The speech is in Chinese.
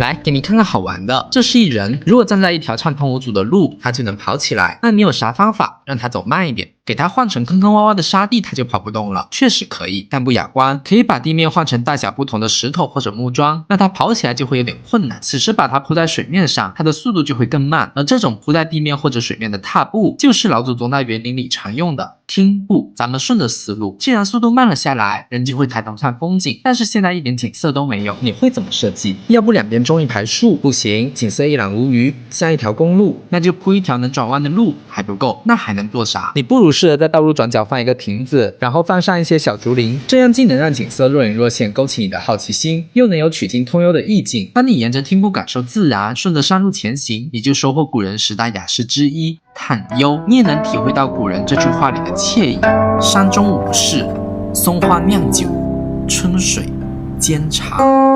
来，给你看看好玩的，这是一人，如果站在一条畅通无阻的路，他就能跑起来。那你有啥方法让他走慢一点？给他换成坑坑洼洼的沙地，他就跑不动了。确实可以，但不雅观。可以把地面换成大小不同的石头或者木桩，那他跑起来就会有点困难。此时把它铺在水面上，它的速度就会更慢。而这种铺在地面或者水面的踏步，就是老祖宗在园林里常用的听步。咱们顺着思路，既然速度慢了下来，人就会抬头看风景。但是现在一点景色都没有，你会怎么设计？要不两边种一排树？不行，景色一览无余，像一条公路，那就铺一条能转弯的路还不够，那还能做啥？你不如适合在道路转角放一个亭子，然后放上一些小竹林，这样既能让景色若隐若现，勾起你的好奇心，又能有曲径通幽的意境。当你沿着听步感受自然，顺着山路前行，你就收获古人10大雅士之一探幽。你也能体会到古人这句话里的惬意。山中无事，松花酿酒，春水煎茶。